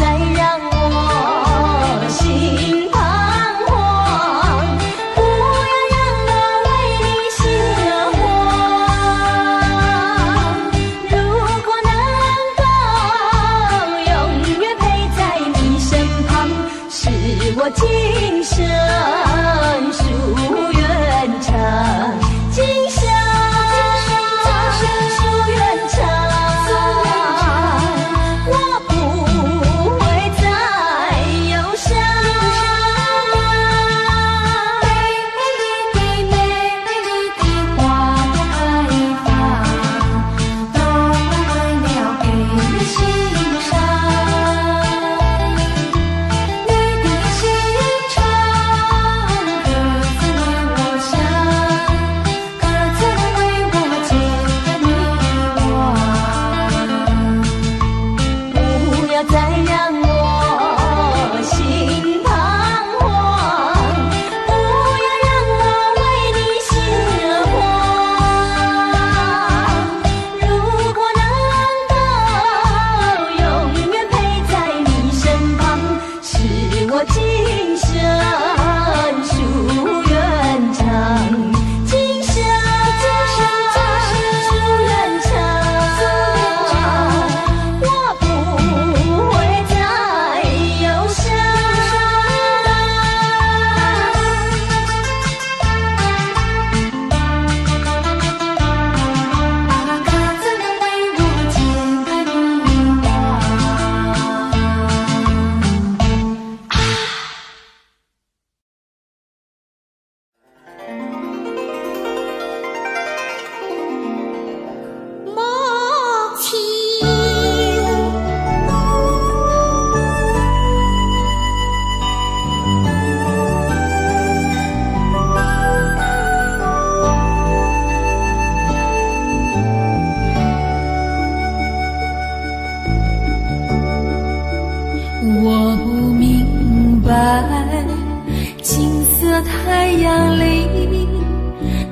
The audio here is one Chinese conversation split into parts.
再让我心彷徨，不要让我为你心惹慌。如果能够永远陪在你身旁，是我今生夙愿长。今生夙愿长，我不会再忧伤。美丽的花朵开放，都为了给你欣赏。你的心肠，各自为我想，各自为我解开迷惘。不要再让我心彷徨，不要让我为你心惹慌。如果能够永远陪在你身旁，是我今生夙愿长。今生夙愿长，我不会再忧伤。各自为我解开迷惘。莫听我不明白，金色太阳里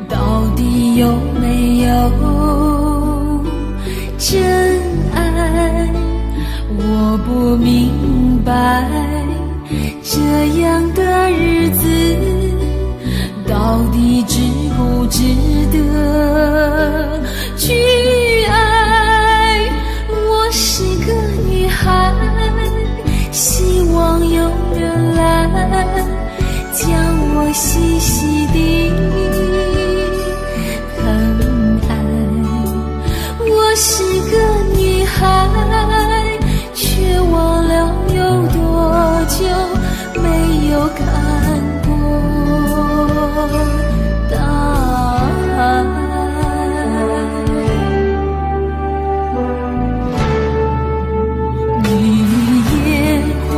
到底有没有真爱？我不明白，这样的日子到底值不值得去爱？我是个女孩，希望有人来将我细细地疼爱。我是个女孩，却忘了有多久没有看过大海。雨夜花，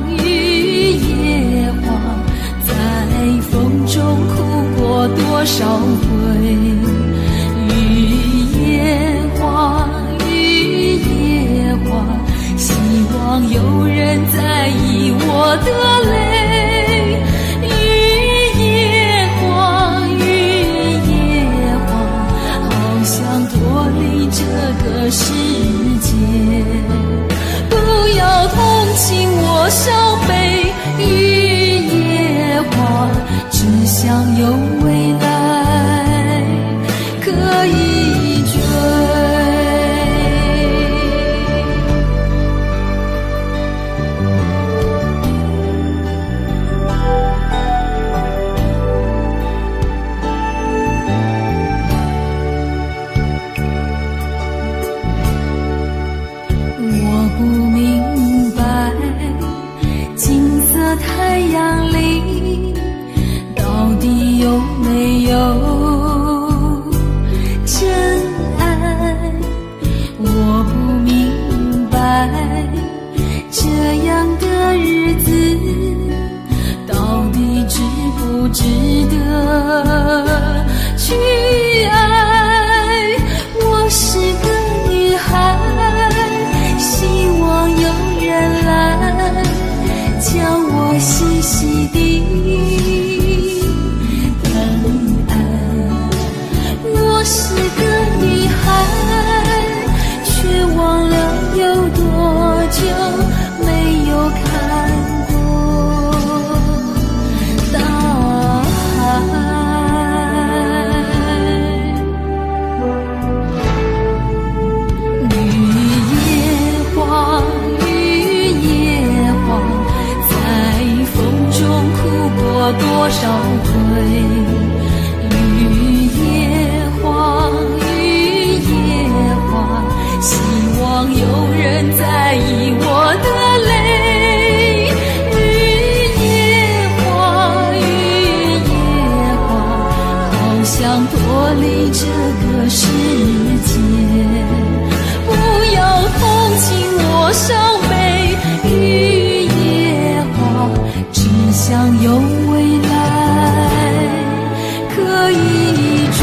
雨夜花，在风中哭过多少回？雨夜花，雨夜花，希望有人在意我的泪。雨夜花，雨夜花，好想脱离这个世界。不要同情我伤悲，雨夜花，只想有未来可以追。多少回？雨夜花，雨夜花，希望有人在意我的泪。雨夜花，雨夜花，好想脱离这个世界，不要同情我伤悲。雨夜花，只想有未来可以追。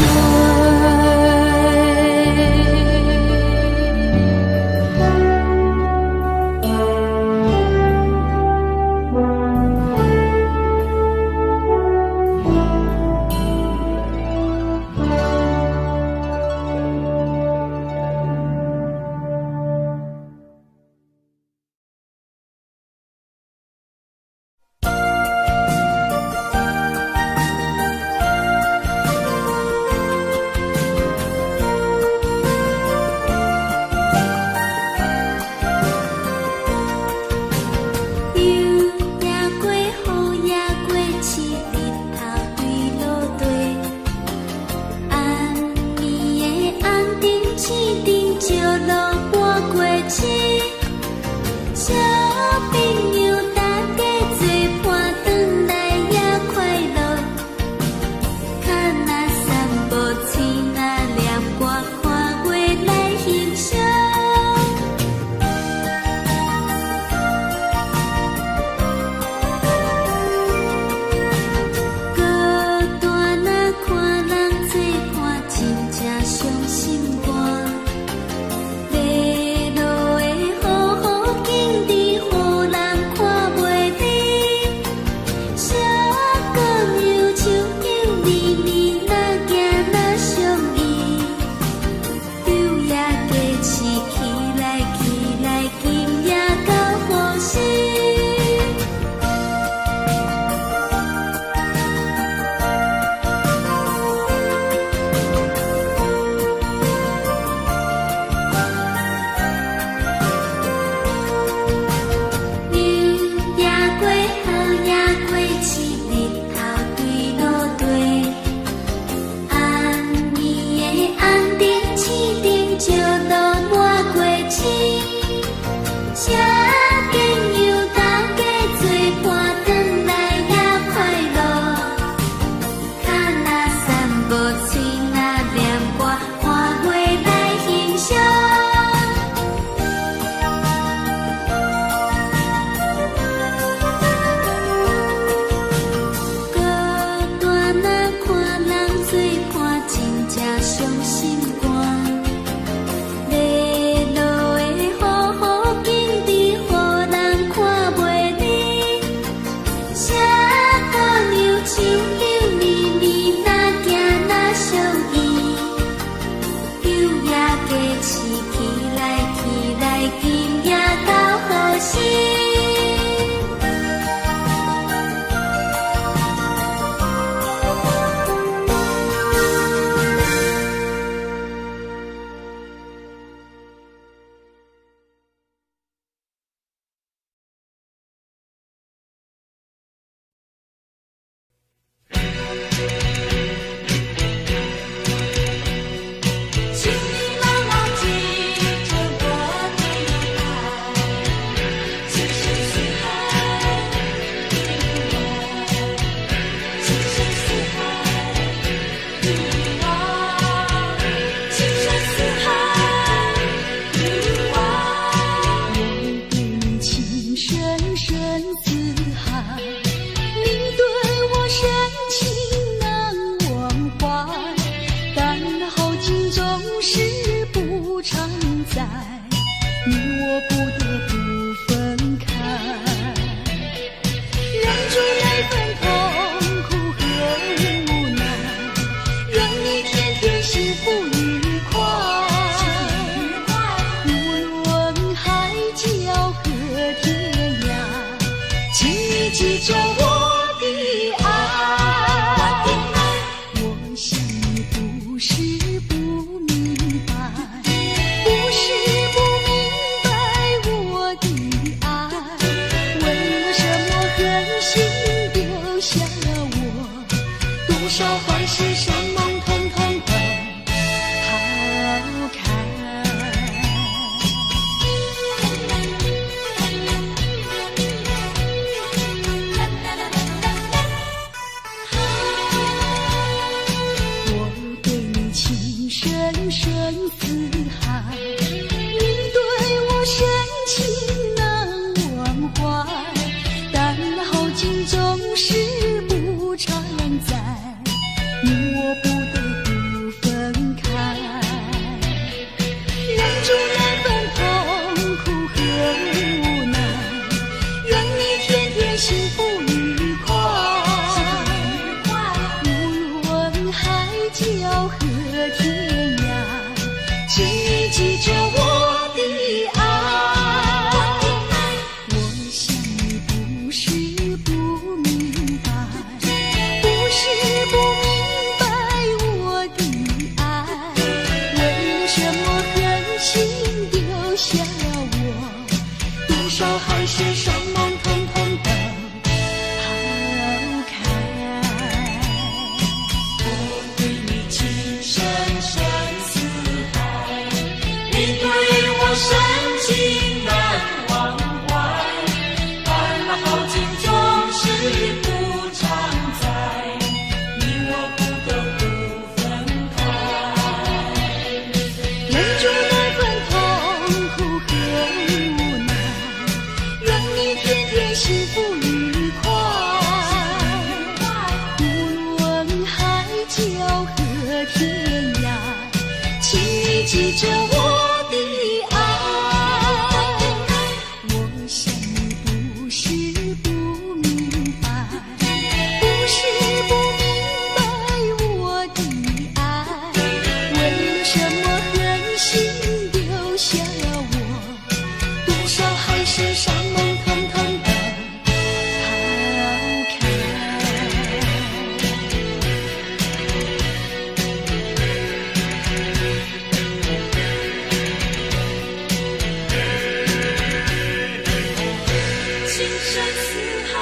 记着。少欢喜山盟统统的抛开。我对你情深深似海，你对我深情难忘怀，但那好景总是不常在，你我不得不分开，忍住那份痛苦和无奈，愿你天天幸福愉快，无论海角和天涯，请你记着我的爱。我想你不是不明白，不是不明白我的爱，为什么狠心丢下我，多少海誓山盟统统的抛开。我对你情深深似海，你对我深情难忘怀，但那好景总是不常在，你我不得不分开，忍住那份痛苦和无奈，愿你天天幸福愉快，无论海角和天涯，请你记着我的爱。我想你不是不明白，不是不明白我的爱，为什么狠心丢下我，多少海誓山盟统统的抛开。情深似海。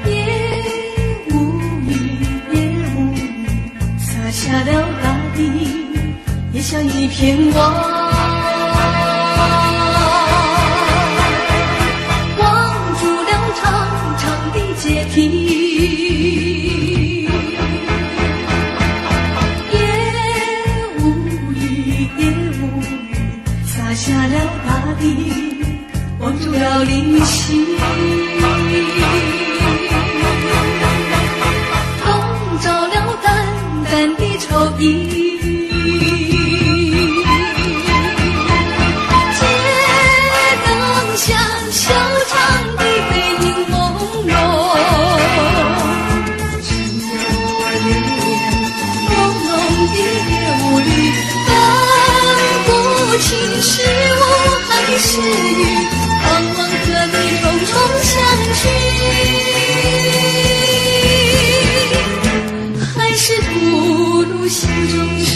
夜无语，夜无语，洒下了大地，也像一片汪，望住了长长的阶梯。夜无语，夜无语，洒下了大地，望住了灵犀。笼罩了淡淡的愁意，街灯下修长的背影朦胧，只有我恋恋朦胧的夜雾里，分不清是雾还是雨，盼望和你重重相聚，还是吐露心中事。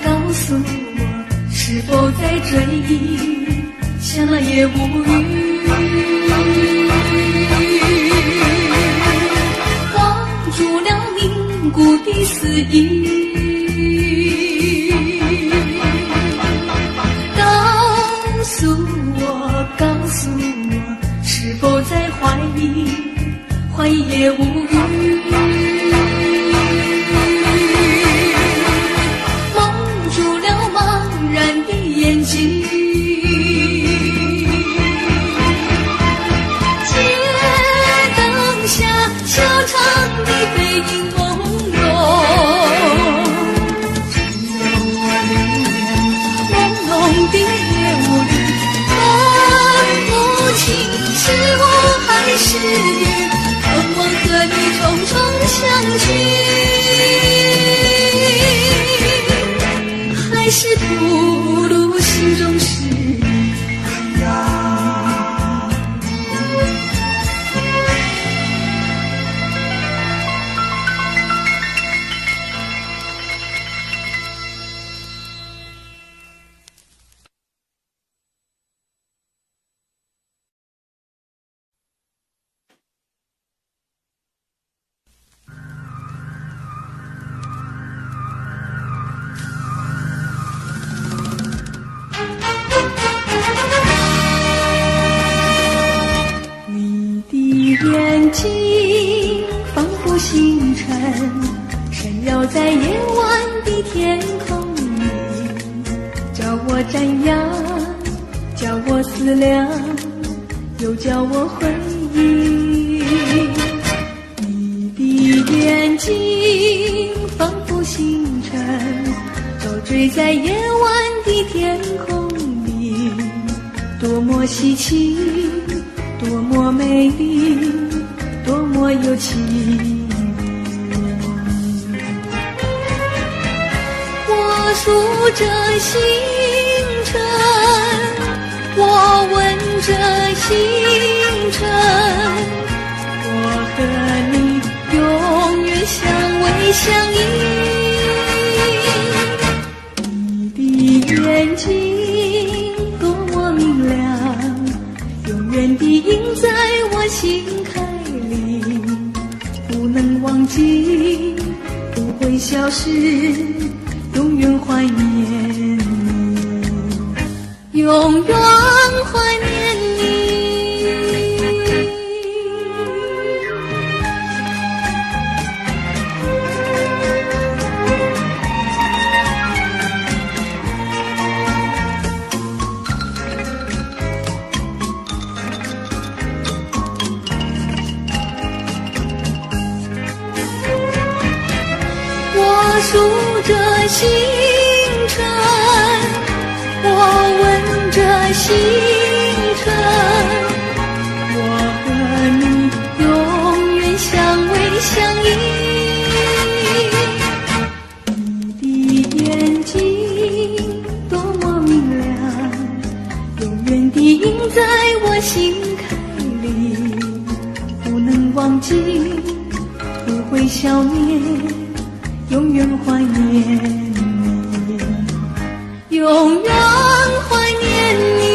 告诉我，是否在追忆，像那夜无语，望住了凝固的思忆。告诉我，是否在怀我也无语。蒙住了茫然的眼睛，街灯下修长的背影朦胧，只有我流连朦胧的夜雾里，分不清是我还是你，盼望和你重重相聚，还是吐露心中事。眼睛仿佛星辰，闪耀在夜晚的天空里，叫我瞻仰，叫我思量，又叫我回忆。你的眼睛仿佛星辰，都坠在夜晚的天空里，多么稀奇，多么美丽，多么有情。我数着星辰，我问着星辰，我和你永远相偎相依。你的眼睛多么明亮，永远地印在我心坎里，不能忘记，不会消失，永远怀念你，永远怀念你。我数着星辰，我问着星辰，我和你永远相偎相依。你的眼睛多么明亮，永远地印在我心坎里，不能忘记，不会消灭，永远怀念你，永远怀念你。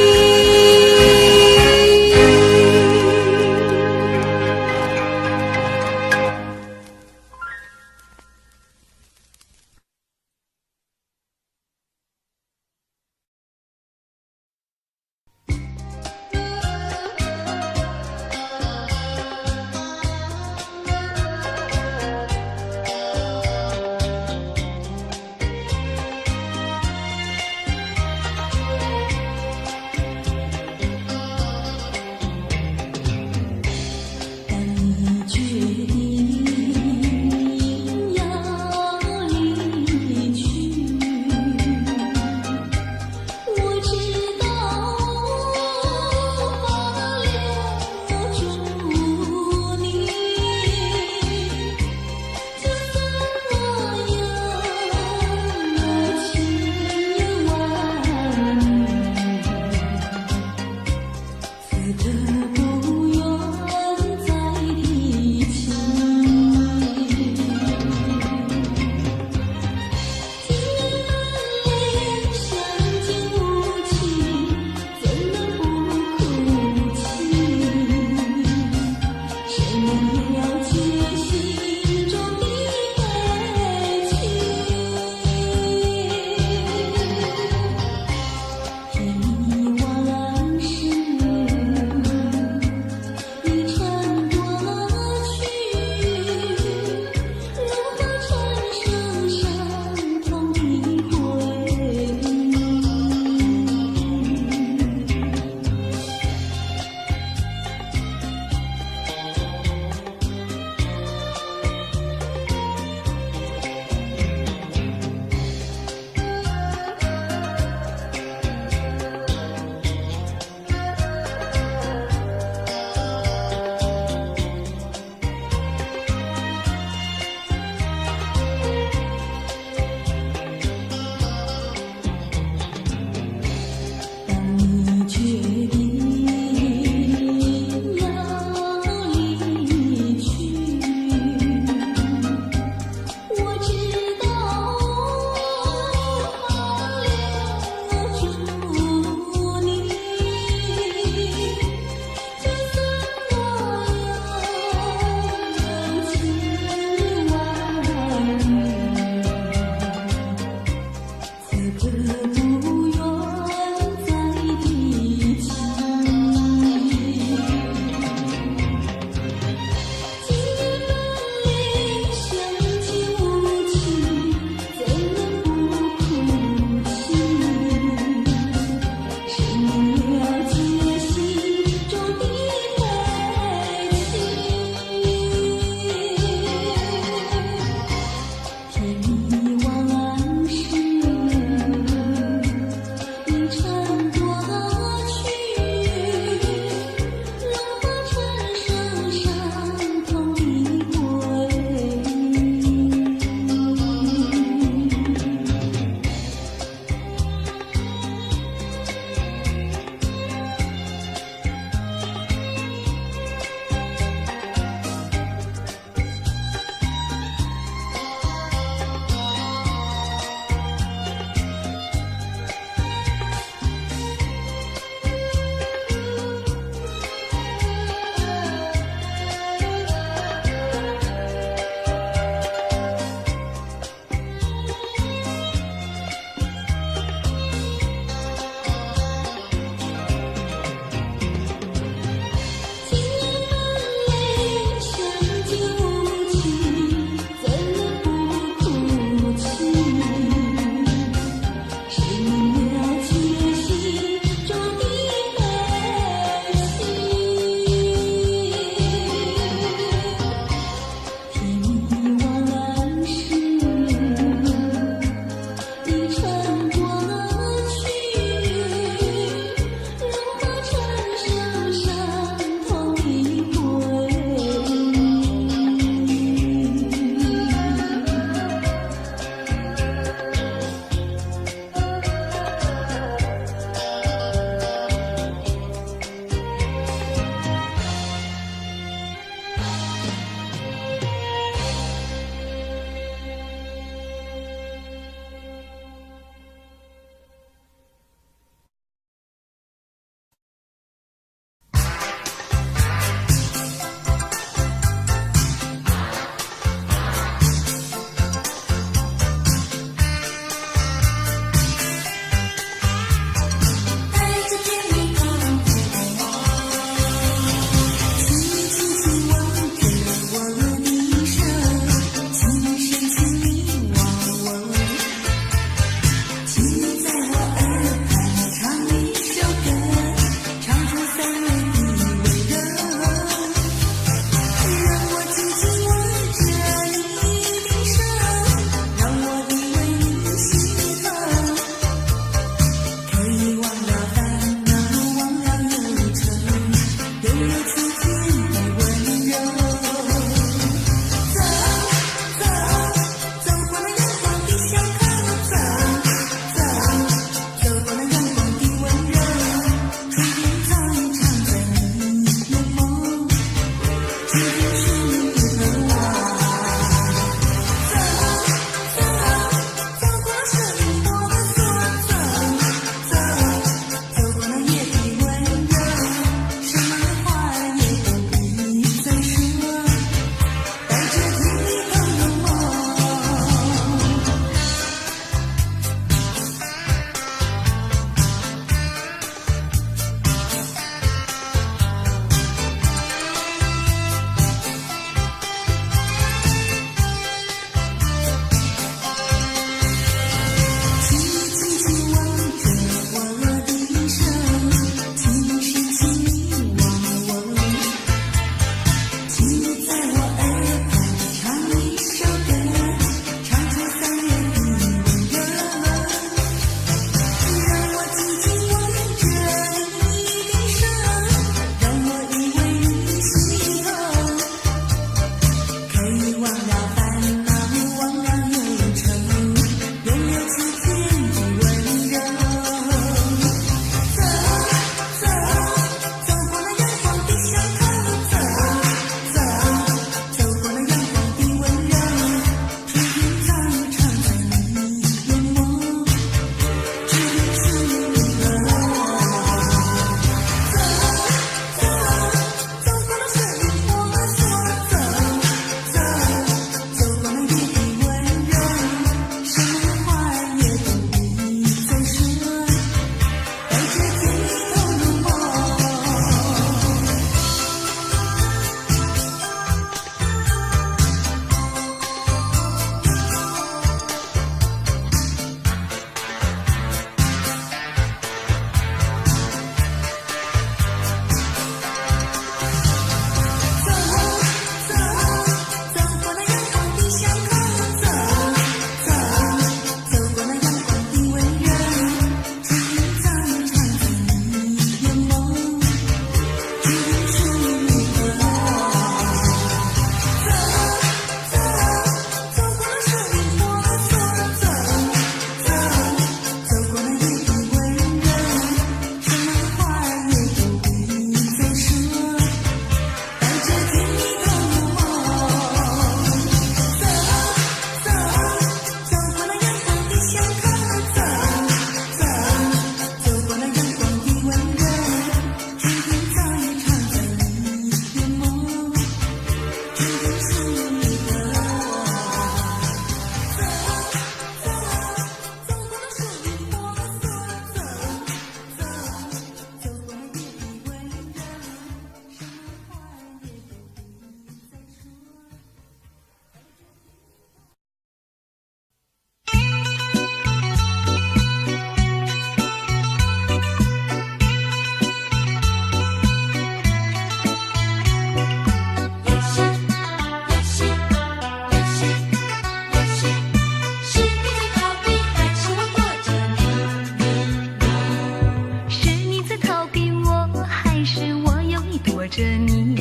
着你，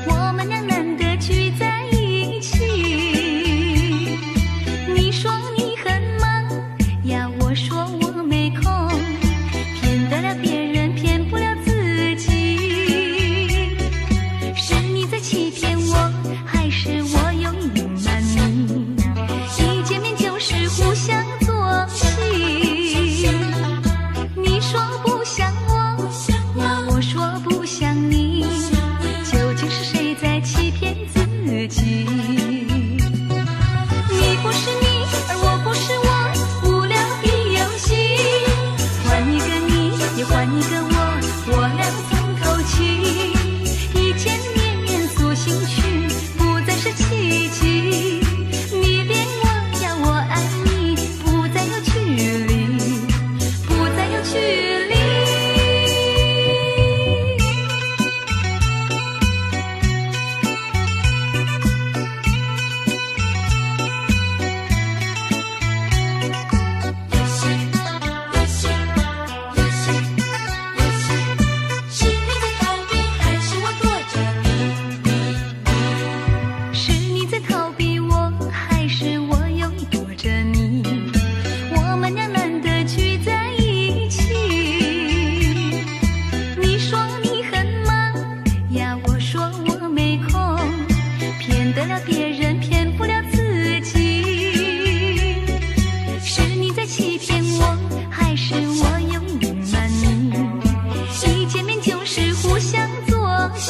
我们俩难得聚在一起。你说你很忙呀，我说我没空，骗得了别人，骗不了自己。是你在欺骗我，还是我有隐瞒你？一见面就是互相作戏。你说不像我呀，我说不像你，究竟是谁在欺骗自己？你不是你，而我不是我，无聊的游戏，换一个你，也换一个我俩从头起。一见面塑形去，不再是奇迹。你恋我呀，我爱你，不再有距离，不再有距离。是你在逃避我，还是我有意躲着你？我们俩难得聚在一起。你说你很忙呀，我说我没空，骗得了别人，骗不了自己。是你在欺骗我，还是我有隐瞒你？一见面就是互相作戏。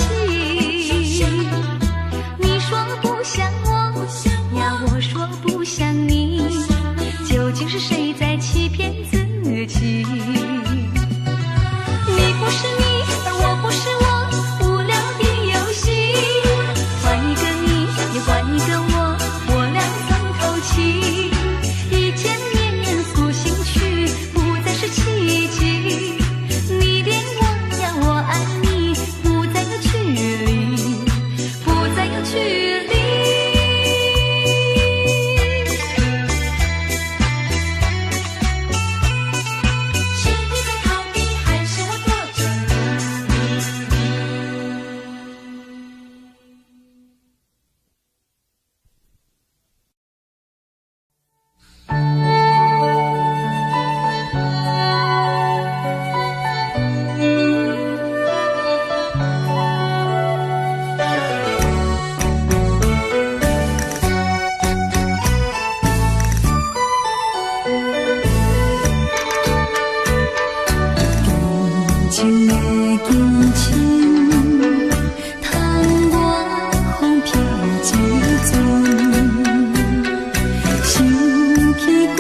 你说不像我呀，我说不像你，究竟是谁在欺骗自己？你不是你，而我不是我，无聊的游戏，换一个你，也换一个我俩从头起。一见面塑形去，不再是奇迹。你恋我呀，我爱你，不再有距离，不再有距离。是你在逃避，还是我躲着情的激情，窗外风飘一阵，想起孤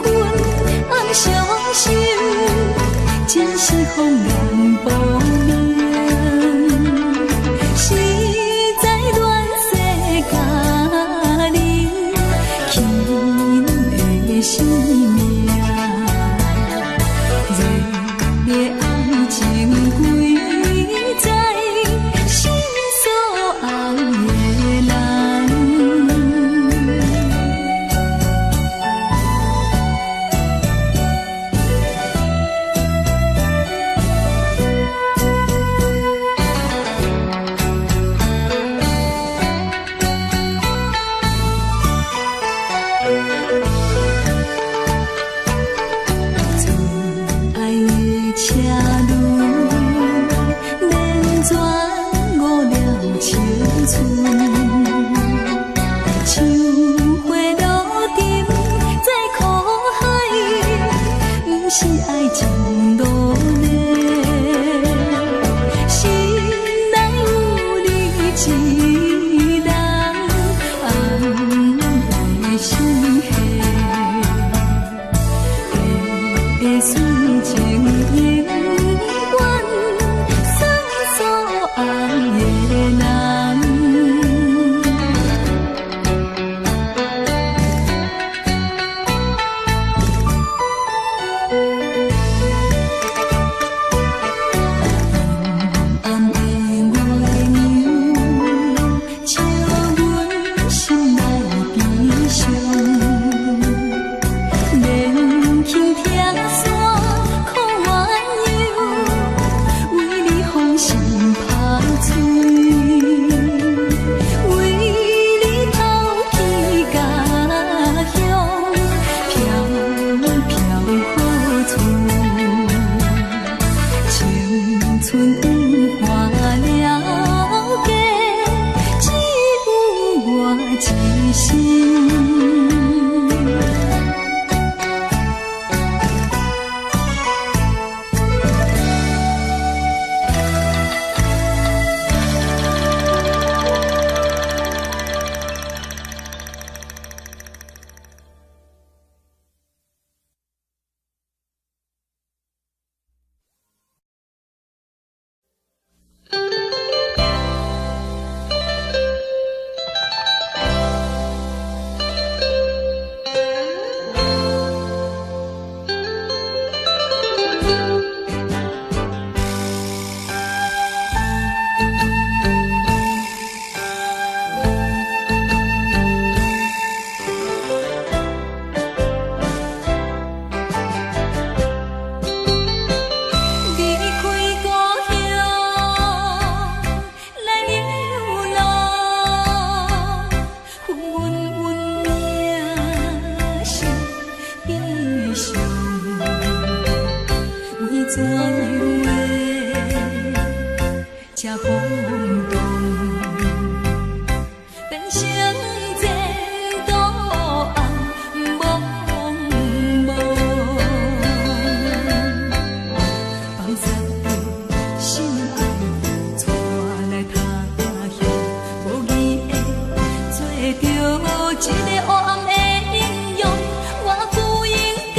魂暗伤心，真是风眼无眠。实在乱世佳人，欠的生命。热烈爱情归在心所爱的人。爱的车路，连转误了青春。像花落沉在苦海，不是爱情落泪。心内有你一人，暗来心系。水情永远算所爱的人。暗的月亮照阮心内悲伤，连轻听山苦怨尤，为你芳心拍社空洞，变成这道红蒙蒙。放下着心爱带来他乡，无义的做着一个黑暗的英雄，我不应该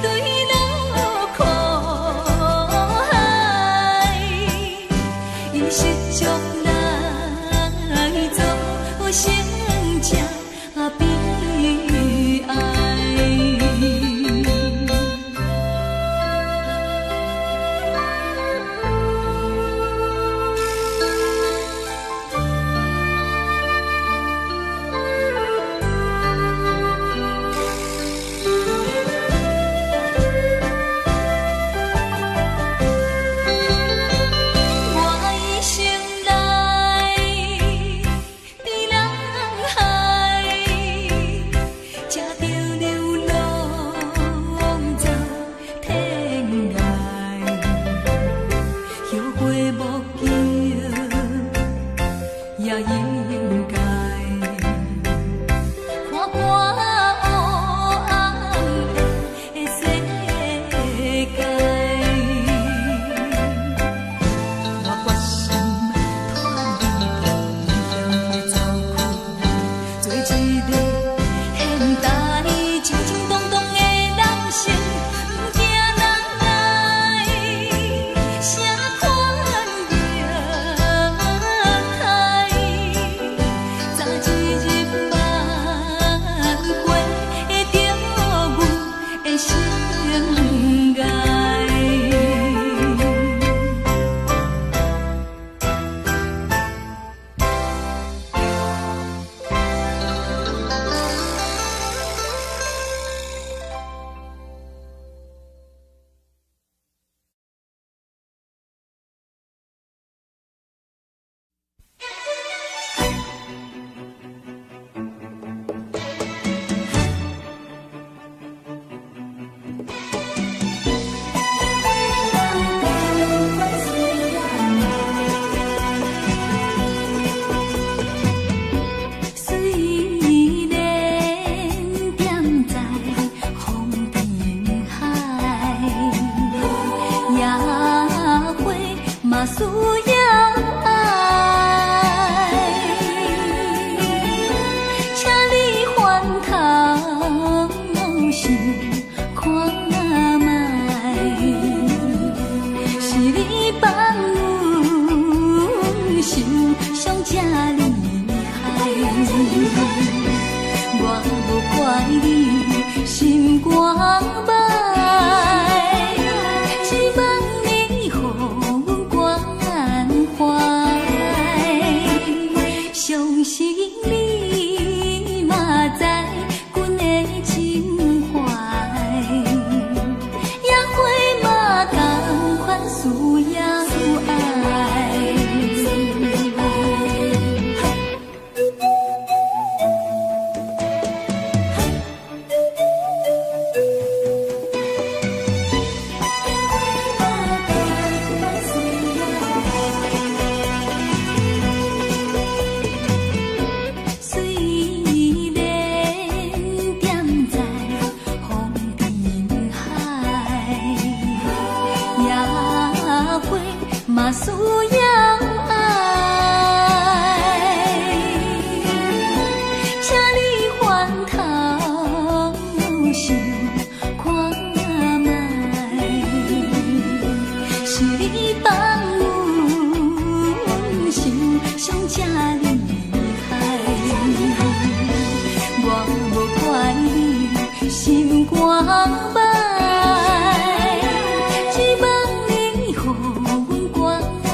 对人苦害，伊失足来做成这悲哀。我一生来在人海，才着流浪走天涯，后悔无救也应该。看破黑暗的世界，我决心脱离异乡的走苦，做一个现代清清动动的人生，不惊人来谁看着开，早一日万过着阮的生涯。虽然点在风尘海，也会嘛需要爱，请你翻头想看卖，是你放阮受伤这厉害，我无怪你心肝歹，只望你予阮关怀，相信你嘛知阮的情怀，也会嘛同款需要爱。虽然点在风尘海，也会嘛需要爱，请你翻头想看卖，是你放阮受伤这厉害，我无怪你心肝歹，只望你予阮关怀。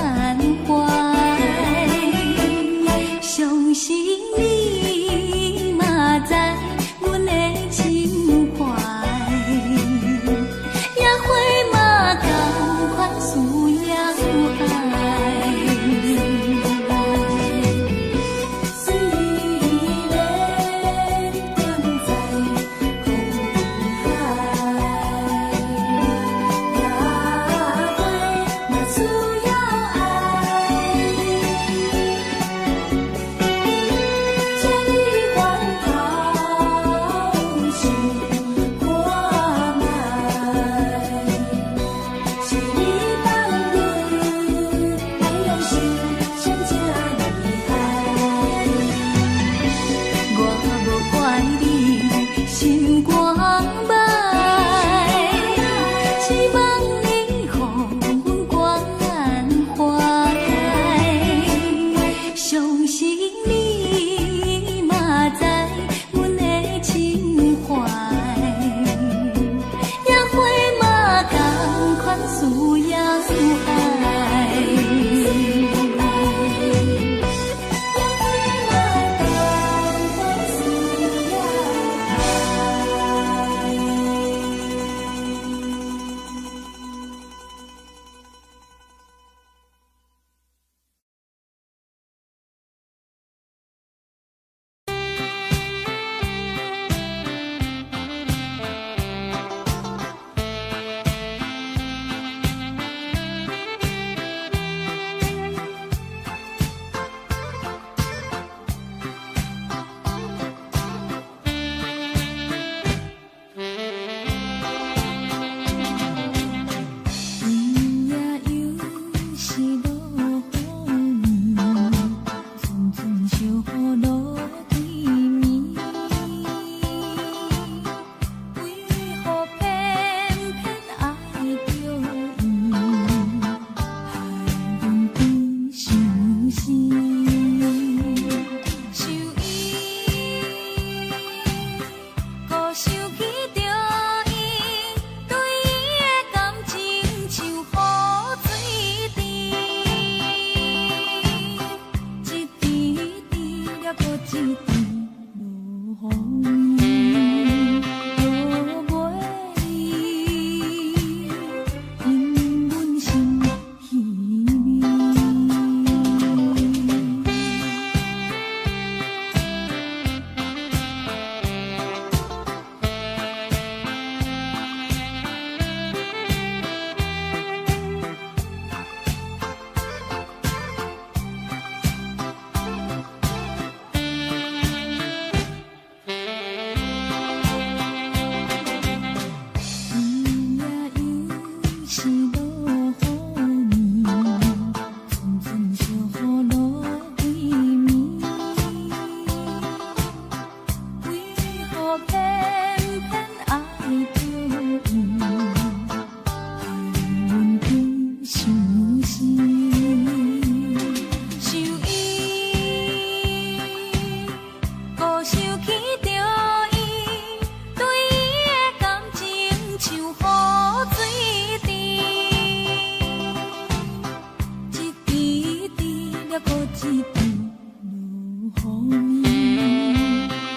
一场落雨暝，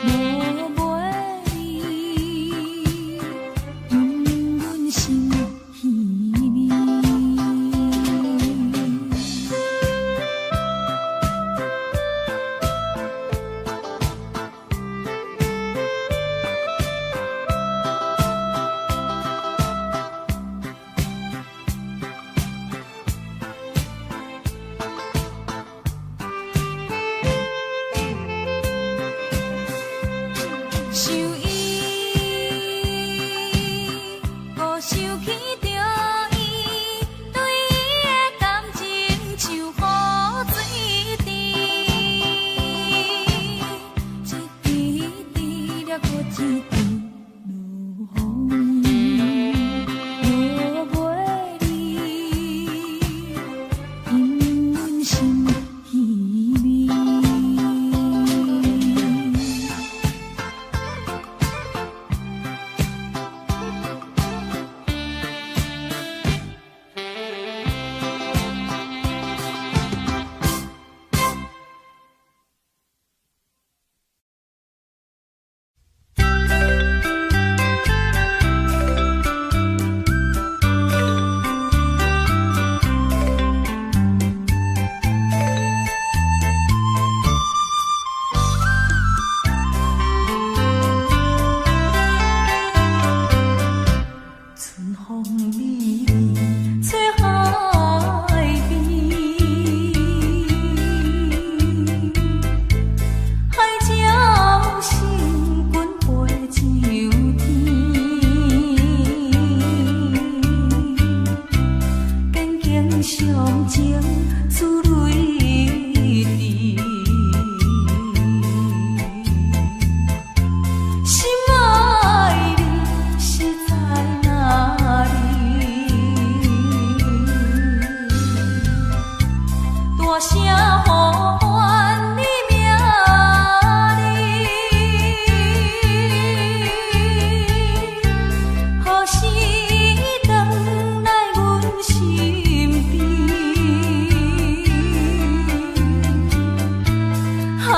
无袂离，因阮心稀微。想伊，搁想起着伊，对伊的感情像雨水滴，一滴滴了搁一滴落雨暝，无袂离，因阮心稀微。春风微微吹海边，海鸟成群飞上天，坚强上情珠泪滴。心爱你是在哪里？大声呼唤你名字，何时回来阮身边？啊，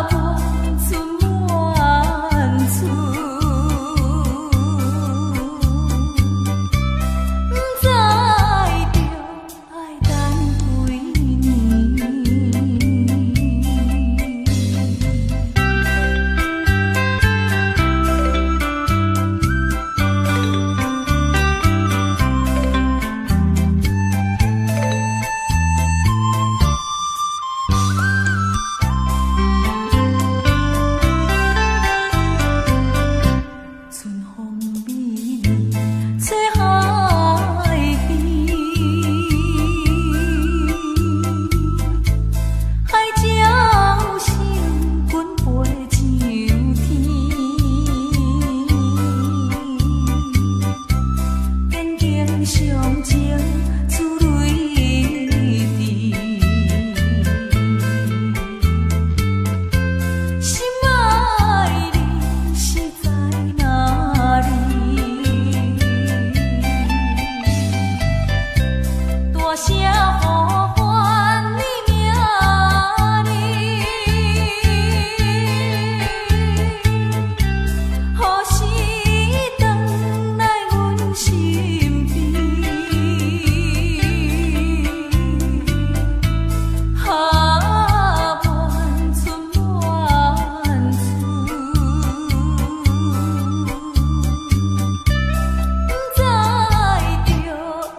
满春满厝，不知着爱等几年。春风微微吹海边，海鸟成群飞上天，坚强上情珠泪滴。心爱你是在哪里？大声呼唤你名字，何时回来阮身边？啊，满春满厝，不知着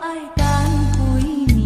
爱等几年。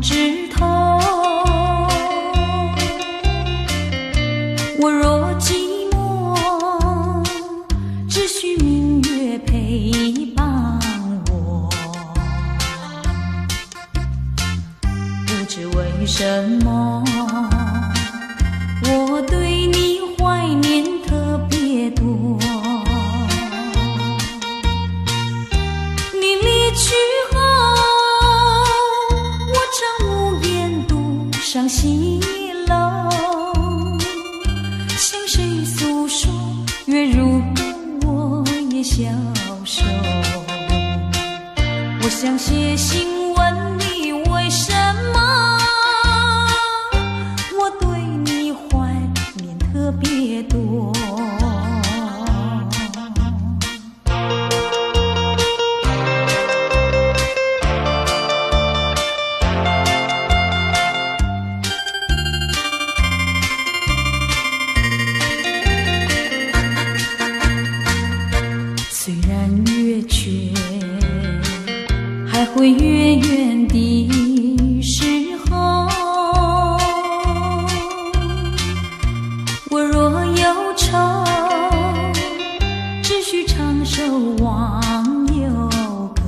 枝头。我若寂寞，只需明月陪伴我。不知为什么，我对你怀念特别多。你离去后，我常无言独上西楼，向谁诉说？月如歌，我也消瘦。我想写信问你，为什么我对你怀念特别多。虽然月缺，还会月圆的时候，我若忧愁，只需唱首忘忧歌。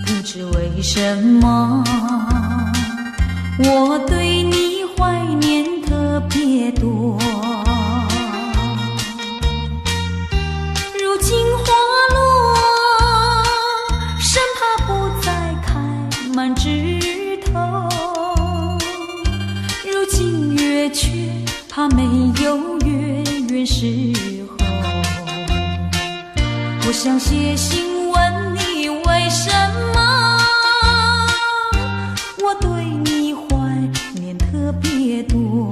不知为什么，我对你怀念特别多。如今花落，生怕不再开满枝头。如今月缺，怕没有月圆时候。我想写信问你，为什么我对你怀念特别多。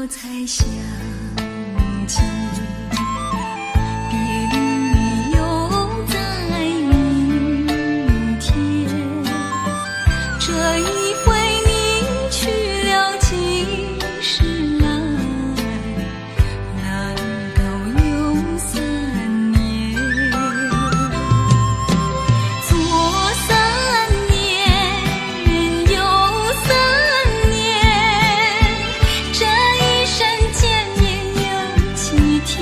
才想起，别离又在明天。这一回你去了几时来？难道有3年？左3年，右3年，这一生间也有7天。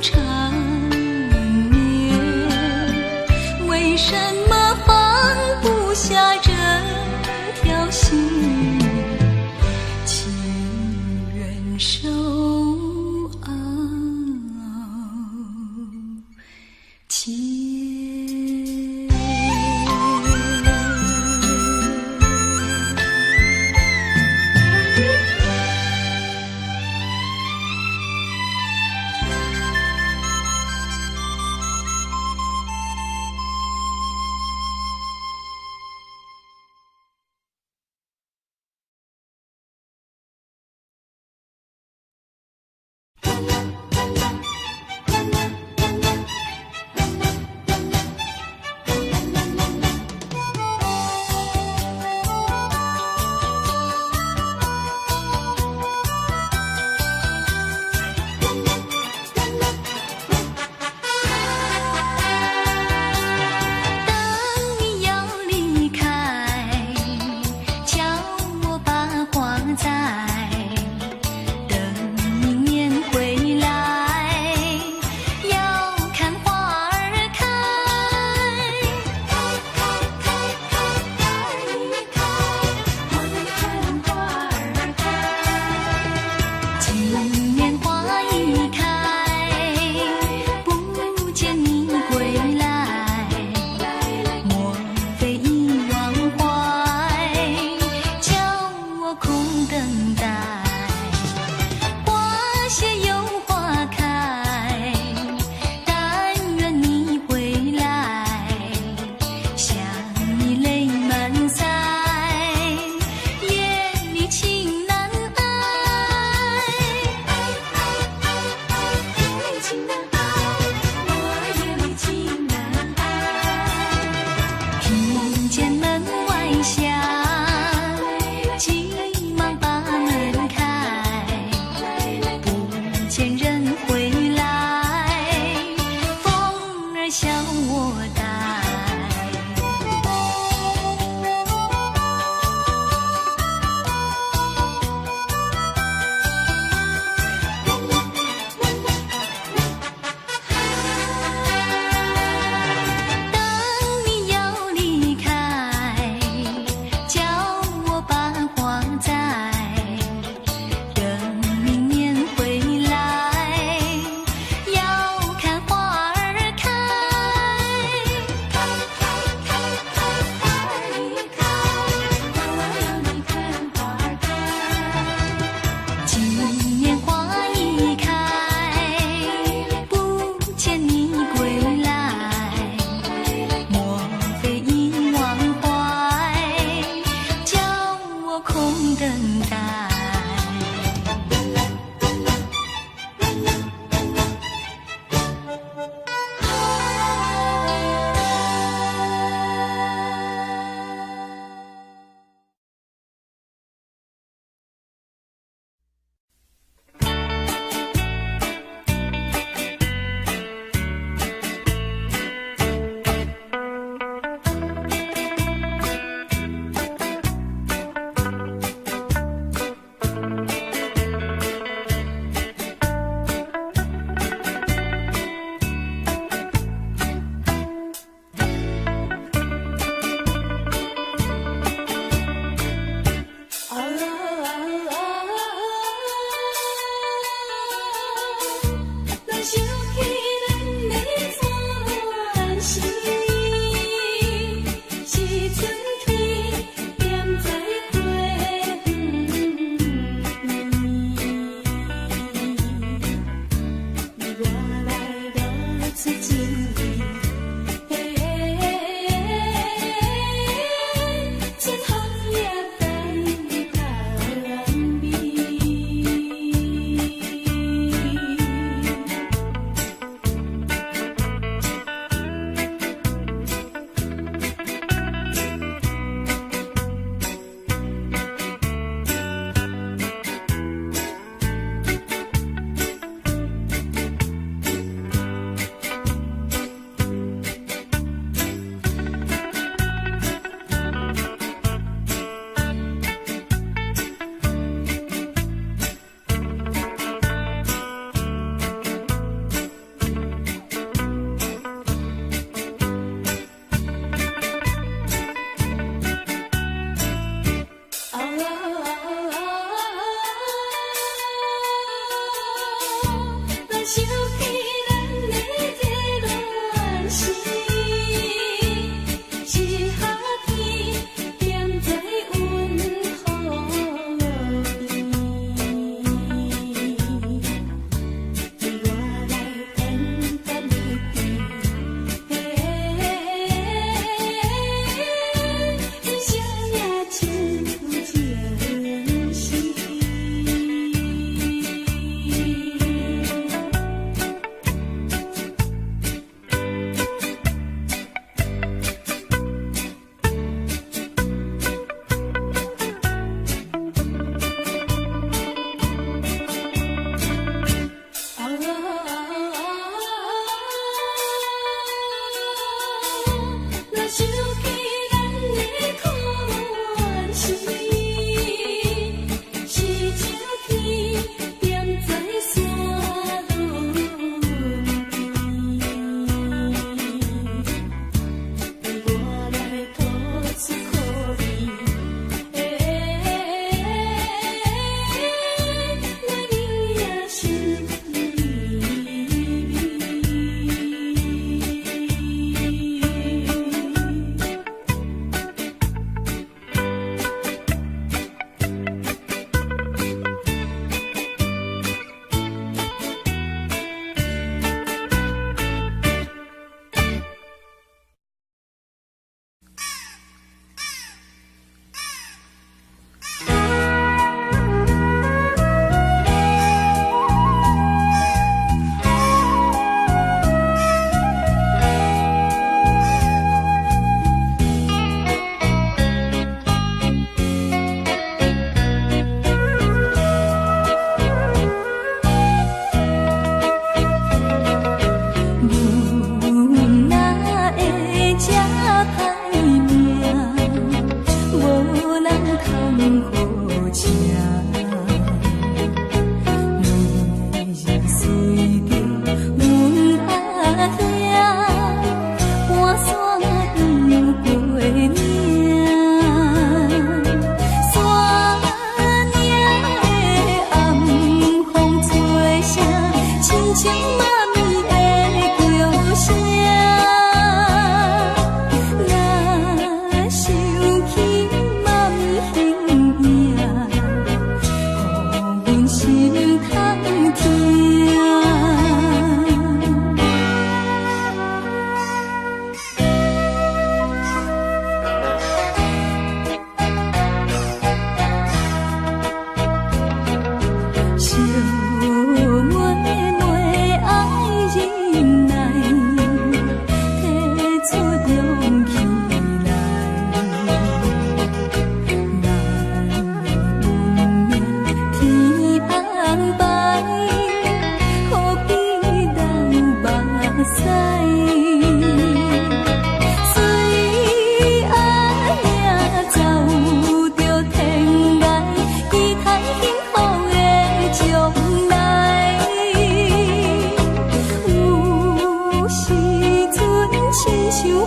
缠绵，为什么放不下这条心？情愿守傲情。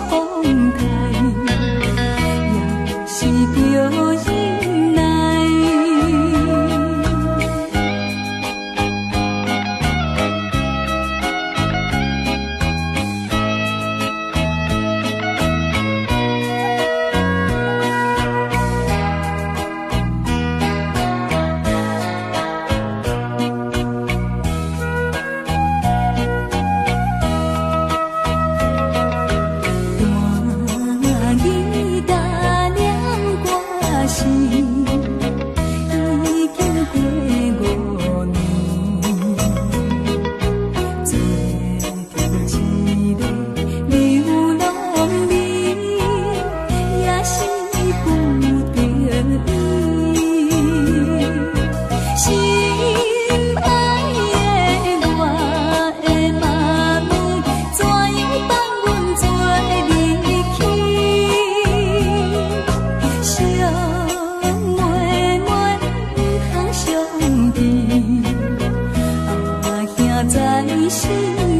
风台，也是着忍耐。在心。